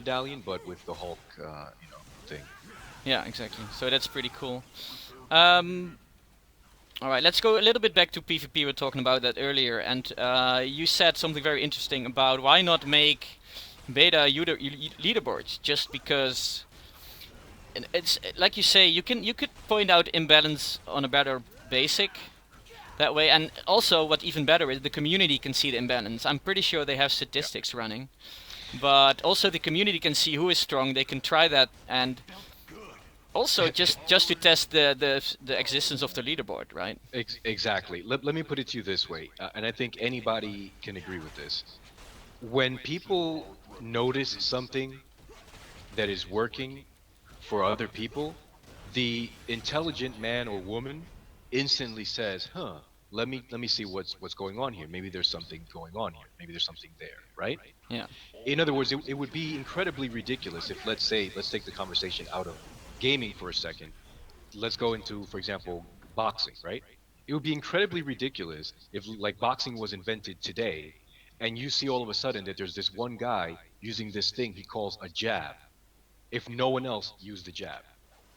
medallion, but with the Hulk, thing. Yeah, exactly. So that's pretty cool. Um, all right, let's go a little bit back to PvP. We were talking about that earlier, and you said something very interesting about why not make beta leaderboards, just because it's like you say, you could point out imbalance on a better basic that way, and also what even better is the community can see the imbalance. I'm pretty sure they have Yeah. statistics running, but also the community can see who is strong. They can try that, and also just to test the existence of the leaderboard, right? Exactly. Let me put it to you this way, and I think anybody can agree with this. When people notice something that is working for other people, the intelligent man or woman instantly says, "Huh, let me see what's going on here. Maybe there's something going on here. Maybe there's something there, right?" Yeah. In other words, it would be incredibly ridiculous if, let's take the conversation out of gaming for a second. Let's go into, for example, boxing, right? It would be incredibly ridiculous if, like, boxing was invented today and you see all of a sudden that there's this one guy using this thing he calls a jab if no one else used the jab.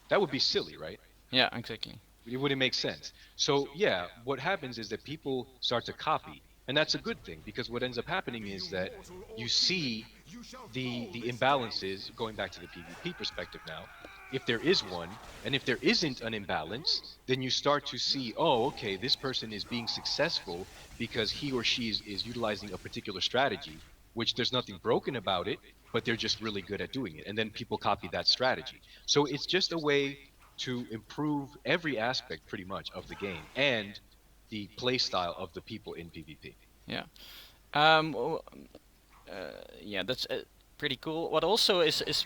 That would be silly, right? Yeah, exactly. It wouldn't make sense. So yeah, what happens is that people start to copy, and that's a good thing, because what ends up happening is that you see the imbalances, going back to the PvP perspective now. If there is one, and if there isn't an imbalance, then you start to see, oh, okay, this person is being successful because he or she is utilizing a particular strategy, which there's nothing broken about it, but they're just really good at doing it. And then people copy that strategy. So it's just a way to improve every aspect pretty much of the game and the play style of the people in PvP. Yeah. Um, w- yeah, that's pretty cool. What also is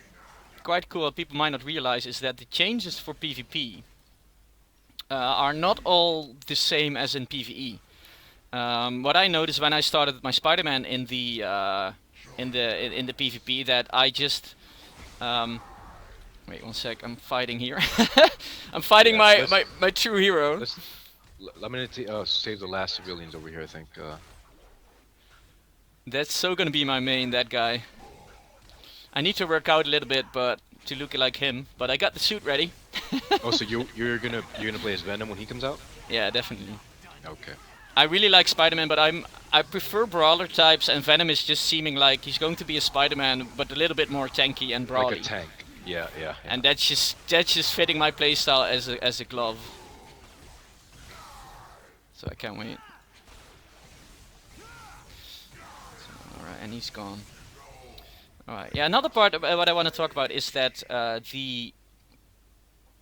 quite cool, what people might not realize, is that the changes for PvP are not all the same as in PvE. What I noticed when I started my Spider-Man in the PvP, that I just wait one sec, I'm fighting here. I'm fighting Yeah, my true hero. let's I'm gonna save the last civilians over here. I think. That's so gonna be my main, that guy. I need to work out a little bit, but to look like him. But I got the suit ready. Oh, so you're gonna play as Venom when he comes out? Yeah, definitely. Okay. I really like Spider-Man, but I prefer brawler types, and Venom is just seeming like he's going to be a Spider-Man, but a little bit more tanky and Like a brawly. tank. Yeah, yeah, yeah. And that's just fitting my playstyle as a glove. So I can't wait. All right, and he's gone. All right. Yeah, another part of what I want to talk about is that the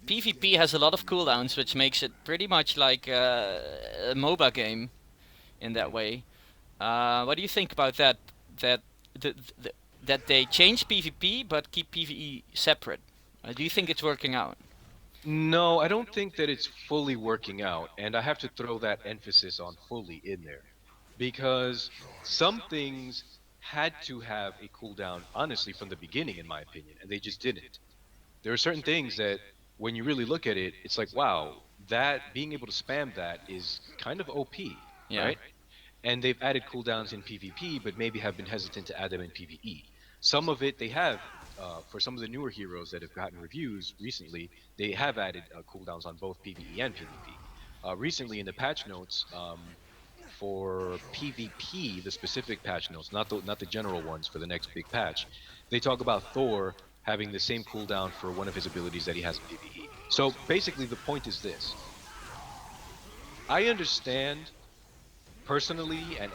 PvP has a lot of cooldowns, which makes it pretty much like a MOBA game in that way. What do you think about that? That the that they change PvP but keep PvE separate. Do you think it's working out? No, I don't think that it's fully working out, and I have to throw that emphasis on fully in there, because some things had to have a cooldown, honestly, from the beginning, in my opinion, and they just didn't. There are certain things that, when you really look at it, it's like, wow, that being able to spam that is kind of OP, Yeah. right? And they've added cooldowns in PvP, but maybe have been hesitant to add them in PvE. Some of it they have, for some of the newer heroes that have gotten reviews recently, they have added cooldowns on both PvE and PvP. Recently, in the patch notes, for PvP, the specific patch notes, not the general ones for the next big patch, they talk about Thor having the same cooldown for one of his abilities that he has in PvE. So basically, the point is this: I understand personally, and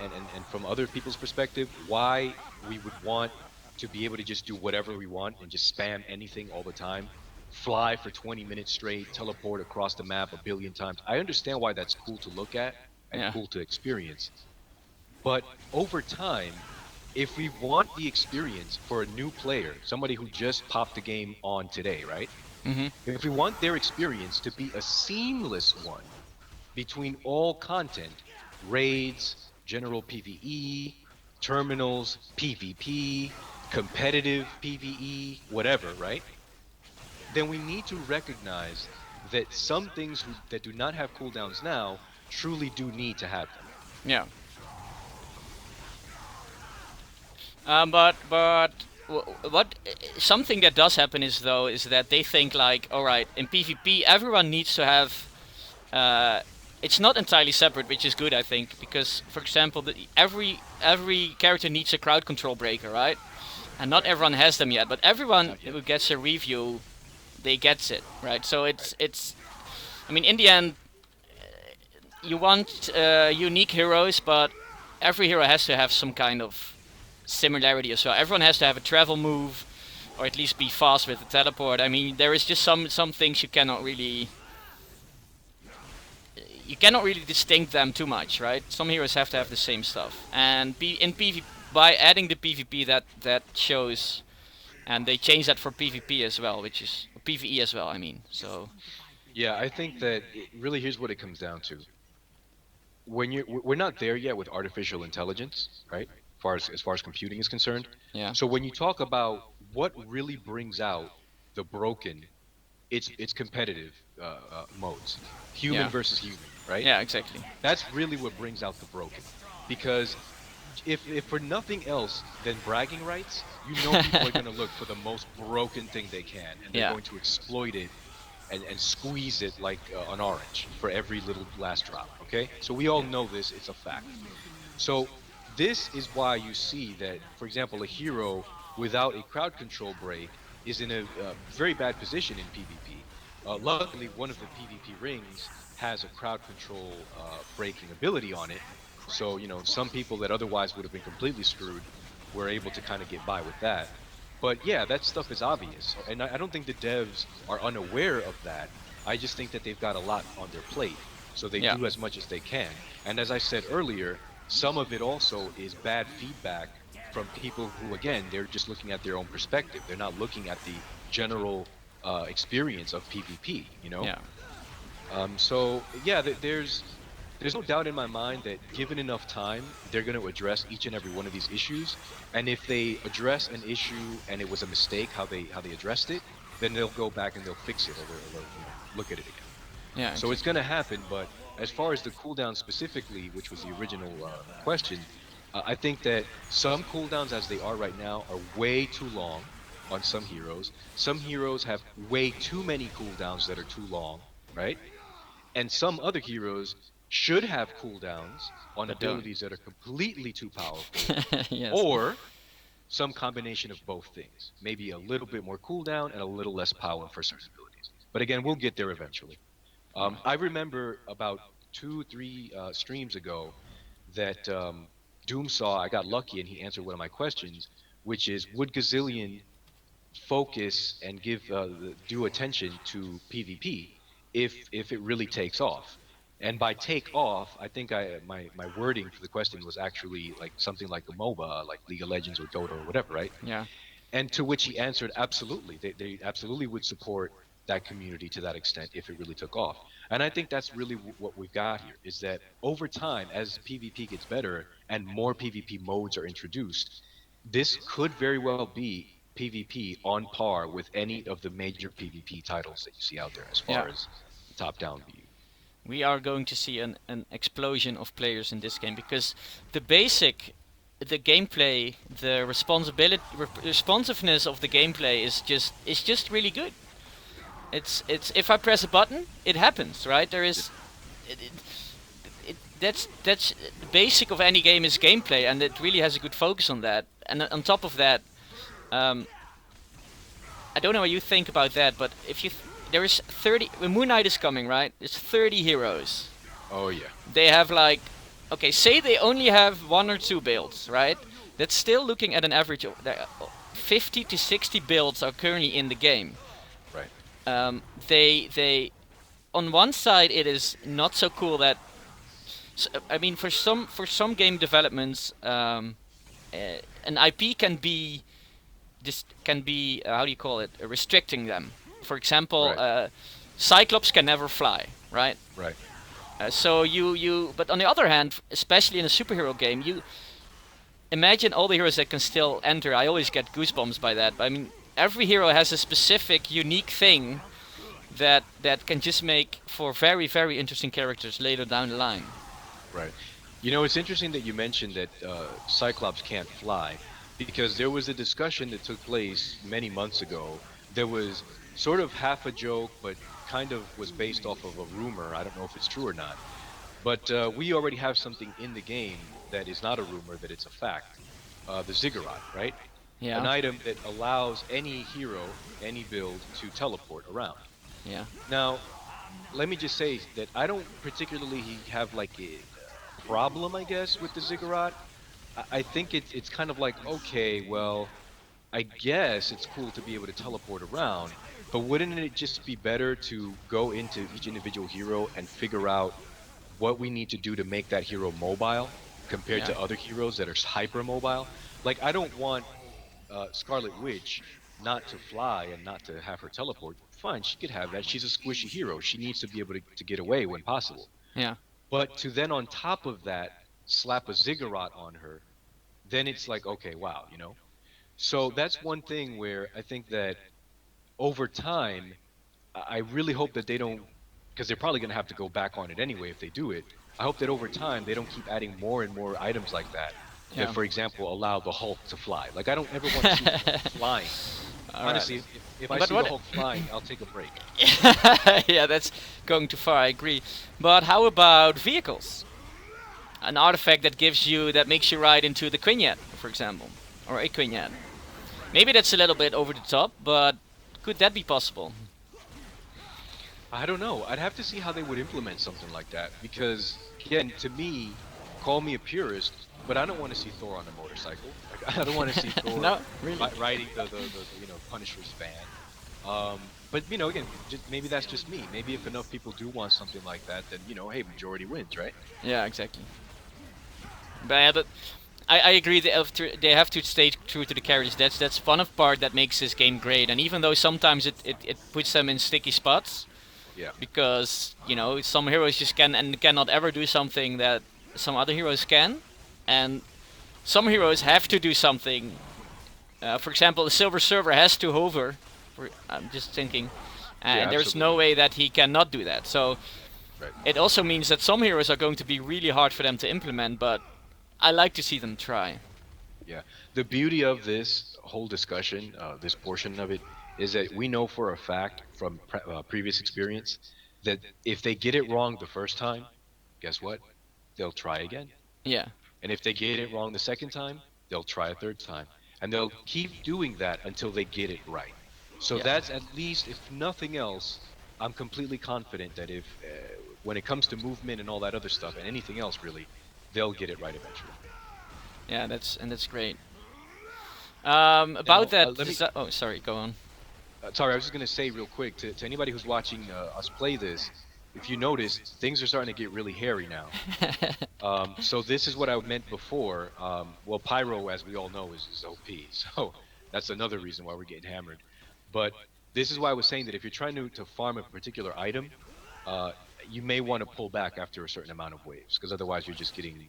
from other people's perspective, why we would want to be able to just do whatever we want and just spam anything all the time, fly for 20 minutes straight, teleport across the map a billion times. I understand why that's cool to look at and Yeah. cool to experience. But over time, if we want the experience for a new player, somebody who just popped the game on today, right? Mhm. If we want their experience to be a seamless one between all content, raids, general PvE, terminals, PvP, competitive PvE, whatever, right? Then we need to recognize that some things that do not have cooldowns now truly do need to have them. Yeah. But what something that does happen is though is that they think like, all right, in PvP everyone needs to have. It's not entirely separate, which is good, I think, because for example, every character needs a crowd control breaker, right? And not everyone has them yet, but everyone Not yet. who gets a review, they gets it, right? So it's. I mean, in the end, you want unique heroes, but every hero has to have some kind of similarity as well. Everyone has to have a travel move, or at least be fast with the teleport. I mean, there is just some things you cannot really distinct them too much, right? Some heroes have to have Right. the same stuff, and in PvP by adding the PvP that shows, and they change that for PvP as well, which is PvE as well. I mean, so Yeah, I think that really here's what it comes down to. When we're not there yet with artificial intelligence, right? As far as computing is concerned. yeah, So when you talk about what really brings out the broken, it's competitive modes, human yeah, versus human, right? yeah, exactly. That's really what brings out the broken, because if for nothing else than bragging rights, people are going to look for the most broken thing they can, and they're Yeah, going to exploit it and squeeze it like an orange for every little last drop. Okay, so we all yeah, know this; it's a fact. So this is why you see that, for example, a hero without a crowd control break is in a very bad position in PvP. Luckily, one of the PvP rings has a crowd control breaking ability on it, so some people that otherwise would have been completely screwed were able to kind of get by with that. But yeah, that stuff is obvious, and I don't think the devs are unaware of that. I just think that they've got a lot on their plate, so they yeah, do as much as they can. And as I said earlier, some of it also is bad feedback from people who, again, they're just looking at their own perspective. They're not looking at the general experience of PvP. yeah, So yeah, there's no doubt in my mind that given enough time, they're going to address each and every one of these issues. And if they address an issue and it was a mistake how they addressed it, then they'll go back and they'll fix it, or they'll look at it again. yeah, So it's exactly. going to happen. But as far as the cooldown specifically, which was the original question, I think that some cooldowns as they are right now are way too long on some heroes. Some heroes have way too many cooldowns that are too long, right? And some other heroes should have cooldowns on But don't. abilities that are completely too powerful, Yes. or some combination of both things. Maybe a little bit more cooldown and a little less power for certain abilities. But again, we'll get there eventually. Alright. I remember about 2, 3 streams ago that Doom saw. I got lucky and he answered one of my questions, which is, would Gazillion focus and give the due attention to PvP if it really takes off? And by take off, I think my wording for the question was actually like something like a MOBA, like League of Legends or Dota or whatever, right? Yeah. And to which he answered, absolutely. They absolutely would support that community to that extent if it really took off. And I think that's really what we've got here, is that over time, as PvP gets better and more PvP modes are introduced, this could very well be PvP on par with any of the major PvP titles that you see out there as Yeah. far as top-down view. We are going to see an explosion of players in this game because the basic, the gameplay, the responsiveness of the gameplay is just really good. It's if I press a button, it happens, right? There Yep. is, that's the basic of any game is gameplay, and it really has a good focus on that. And on top of that, um, I don't know what you think about that, but if you there is 30 when Moon Knight is coming, right? It's 30 heroes. Oh yeah. They have like, okay, say they only have one or two builds, right? That's still looking at an average of 50 to 60 builds are currently in the game. Right. They on one side it is not so cool that I mean for some game developments, an IP can be just can be how do you call it, restricting them. For example, Right. Cyclops can never fly, right? Right. So but on the other hand, especially in a superhero game, you imagine all the heroes that can still enter. I always get goosebumps by that. I mean, every hero has a specific, unique thing that can just make for very, very interesting characters later down the line. Right. It's interesting that you mentioned that Cyclops can't fly. because there was a discussion that took place many months ago. There was sort of half a joke, but kind of was based off of a rumor. I don't know if it's true or not. But we already have something in the game that is not a rumor, that it's a fact. The ziggurat, right? An Yeah. item that allows any hero, any build to teleport around. Yeah. Now, let me just say that I don't particularly have like a problem, I guess, with the ziggurat. I think it's kind of like, okay, well, I guess it's cool to be able to teleport around, but wouldn't it just be better to go into each individual hero and figure out what we need to do to make that hero mobile compared Yeah. to other heroes that are hyper mobile? Like, I don't want Scarlet Witch not to fly and not to have her teleport. Fine, she could have that. She's a squishy hero. She needs to be able to get away when possible. Yeah. But to then on top of that slap a ziggurat on her, then it's like, okay, wow, you know? So that's one thing where I think that over time, I really hope that they don't, because they're probably going to have to go back on it anyway if they do it. I hope that over time they don't keep adding more and more items like that. That, Yeah. for example, allow the Hulk to fly. Like, I don't ever want to see the Hulk flying. All right. Honestly, if I But see the what? Hulk flying, I'll take a break. Yeah, that's going too far. I agree. But how about vehicles? An artifact that gives you that makes you ride into the Quinjet, for example, or a Quinjet. Maybe that's a little bit over the top, but could that be possible? I don't know. I'd have to see how they would implement something like that because, again, to me, call me a purist, but I don't want to see Thor on a motorcycle. Like, I don't want to see Thor No, really. riding the Punisher's van. But again, maybe that's just me. Maybe if enough people do want something like that, then hey, majority wins, right? Yeah, exactly. But yeah, but I agree. They have to stay true to the characters. That's one of part that makes this game great. And even though sometimes it puts them in sticky spots, Yeah, because some heroes just can and cannot ever do something that some other heroes can, and some heroes have to do something. For example, the Silver Server has to hover. I'm just thinking, yeah, and there's no absolutely, way that he cannot do that. So right. it also means that some heroes are going to be really hard for them to implement, but I like to see them try. Yeah. The beauty of this whole discussion, this portion of it, is that we know for a fact from previous experience that if they get it wrong the first time, guess what? They'll try again. Yeah, And if they get it wrong the second time, they'll try a third time. And they'll keep doing that until they get it right. So yeah, that's, at least, if nothing else, I'm completely confident that if, when it comes to movement and all that other stuff, and anything else really, they'll get it right eventually. yeah. That's great. About Now, that. let me Oh, sorry. Go on. sorry, I was just going to say real quick to anybody who's watching us play this, if you notice, things are starting to get really hairy now. So this is what I meant before. Well, Pyro, as we all know, is OP. So that's another reason why we're getting hammered. But this is why I was saying that if you're trying to farm a particular item, uh, you may want to pull back after a certain amount of waves, because otherwise you're just getting,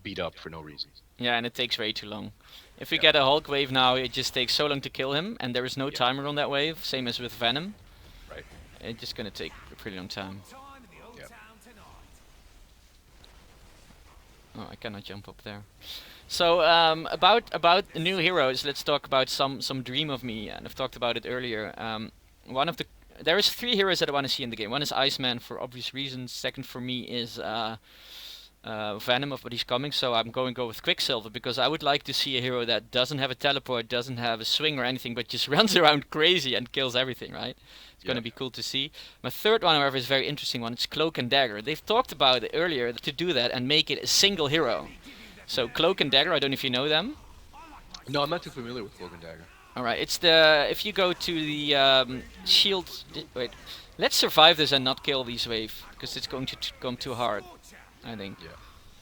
beat up for no reason. Yeah, and it takes way too long. If we Yeah, get a Hulk wave now, it just takes so long to kill him, and there is no yeah, timer on that wave, same as with Venom. right. It's just gonna take a pretty long time. Yeah. Oh, I cannot jump up there. So about the new heroes, let's talk about some dream of me, and I've talked about it earlier. One of the there is three heroes that I want to see in the game. One is Iceman for obvious reasons. Second for me is Venom of what he's coming. So I'm going to go with Quicksilver because I would like to see a hero that doesn't have a teleport, doesn't have a swing or anything, but just runs around crazy and kills everything. Right? It's going Yeah. to be cool to see. My third one, however, is a very interesting one. It's Cloak and Dagger. They've talked about it earlier to do that and make it a single hero. So Cloak and Dagger, I don't know if you know them. No, I'm not too familiar with Cloak and Dagger. All right, it's the if you go to the shield. Wait, let's survive this and not kill these wave because it's going to come too hard. I think. Yeah.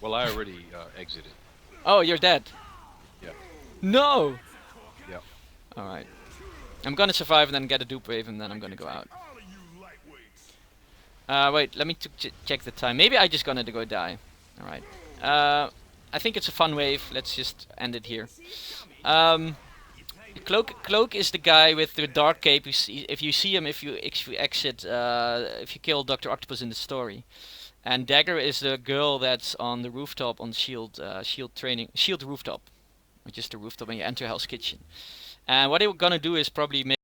Well, I already exited. Oh, you're dead. Yeah. No. Yeah. All right. I'm gonna survive and then get a dupe wave and then I'm gonna go out. Wait, let me check the time. Maybe I just gonna go die. All right. I think it's a fun wave. Let's just end it here. Um, Cloak is the guy with the dark cape. If you see him, if you exit, if you kill Doctor Octopus in the story. And Dagger is the girl that's on the rooftop on Shield, Shield rooftop. which is the rooftop when you enter Hell's Kitchen. And what they were gonna do is probably make